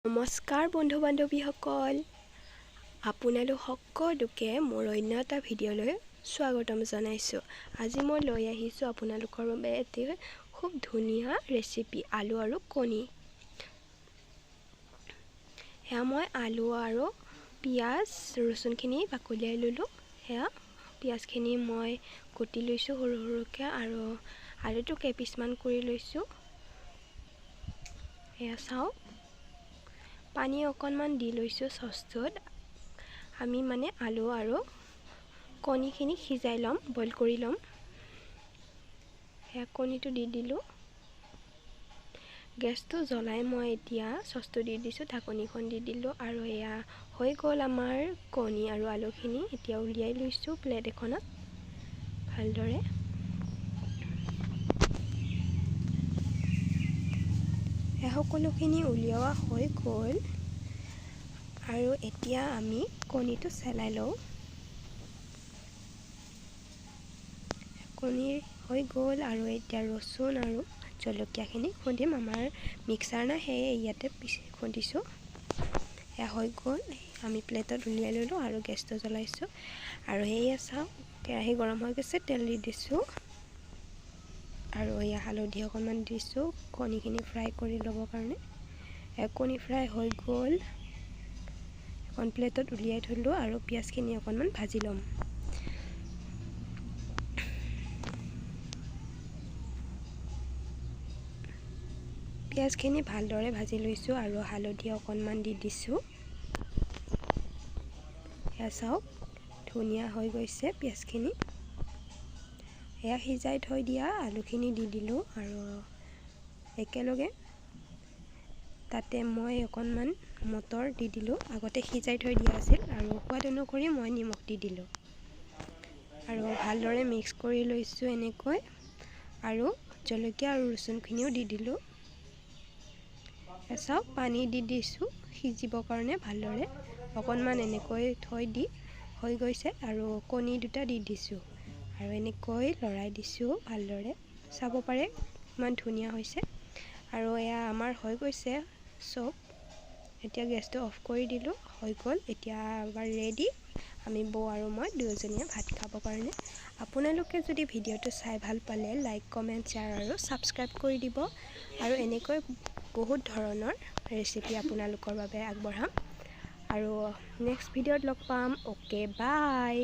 নমস্কাৰ বন্ধু বান্ধৱীসকল, আপোনালোক সকলোকে মোৰ অন্য এটা ভিডিঅ'লৈ স্বাগতম জনাইছোঁ। আজি মই লৈ আহিছোঁ আপোনালোকৰ বাবে এটি খুব ধুনীয়া ৰেচিপি, আলু আৰু কণী। সেয়া মই আলু আৰু পিঁয়াজ ৰচুনখিনি বাকলিয়াই ল'লোঁ। সেয়া পিঁয়াজখিনি মই কুটি লৈছোঁ সৰু সৰুকৈ আৰু আলুটো কেইপিচমান কৰি লৈছোঁ। সেয়া চাওক, পানী অকণমান দি লৈছোঁ চচটোত। আমি আলু আৰু কণীখিনি সিজাই ল'ম, বইল কৰি ল'ম। সেয়া কণীটো দি দিলোঁ। গেছটো জ্বলাই মই এতিয়া চচটো দি দিছোঁ, ঢাকনিখন দি দিলোঁ আৰু এয়া হৈ গ'ল আমাৰ কণী আৰু আলুখিনি। এতিয়া উলিয়াই লৈছোঁ প্লেট এখনত ভালদৰে। সকলোখিনি উলিওৱা হৈ গ'ল আৰু এতিয়া আমি কণীটো চেলাই লওঁ। কণী হৈ গ'ল আৰু এতিয়া ৰচুন আৰু জলকীয়াখিনি খুন্দিম। আমাৰ মিক্সাৰ নাই, সেয়ে ইয়াতে খুন্দিছোঁ। এয়া হৈ গ'ল, আমি প্লেটত উলিয়াই ল'লোঁ আৰু গেছটো জ্বলাইছোঁ আৰু সেয়া চাওক, কেৰাহী গৰম হৈ গৈছে, তেল দি দিছোঁ আৰু এয়া হালধি অকণমান দিছোঁ কণীখিনি ফ্ৰাই কৰি ল'বৰ কাৰণে। কণী ফ্ৰাই হৈ গ'ল, এখন প্লেটত উলিয়াই থ'লোঁ আৰু পিঁয়াজখিনি অকণমান ভাজি ল'ম। পিঁয়াজখিনি ভালদৰে ভাজি লৈছোঁ আৰু হালধি অকণমান দি দিছোঁ। এয়া চাওক, ধুনীয়া হৈ গৈছে পিঁয়াজখিনি। এয়া সিজাই থৈ দিয়া আলুখিনি দি দিলোঁ আৰু একেলগে তাতে মই অকণমান মটৰ দি দিলোঁ। আগতে সিজাই থৈ দিয়া আছিল আৰু সোৱাদ অনুসৰি মই নিমখ দি দিলোঁ আৰু ভালদৰে মিক্স কৰি লৈছোঁ এনেকৈ আৰু জলকীয়া আৰু ৰচুনখিনিও দি দিলোঁ। চাওক, পানী দি দিছোঁ সিজিবৰ কাৰণে ভালদৰে। অকণমান এনেকৈ থৈ দি হৈ গৈছে আৰু কণী দুটা দি দিছোঁ আৰু এনেকৈ লৰাই দিছোঁ ভালদৰে। চাব পাৰে ইমান ধুনীয়া হৈছে আৰু এয়া আমাৰ হৈ গৈছে চব। এতিয়া গেছটো অফ কৰি দিলোঁ, হৈ গ'ল। এতিয়া এবাৰ ৰেডি, আমি বৌ আৰু মই দুয়োজনীয়ে ভাত খাবৰ কাৰণে। আপোনালোকে যদি ভিডিঅ'টো চাই ভাল পালে লাইক, কমেণ্ট, শ্বেয়াৰ আৰু ছাবস্ক্ৰাইব কৰি দিব আৰু এনেকৈ বহুত ধৰণৰ ৰেচিপি আপোনালোকৰ বাবে আগবঢ়াম আৰু নেক্সট ভিডিঅ'ত লগ পাম। অ'কে, বাই।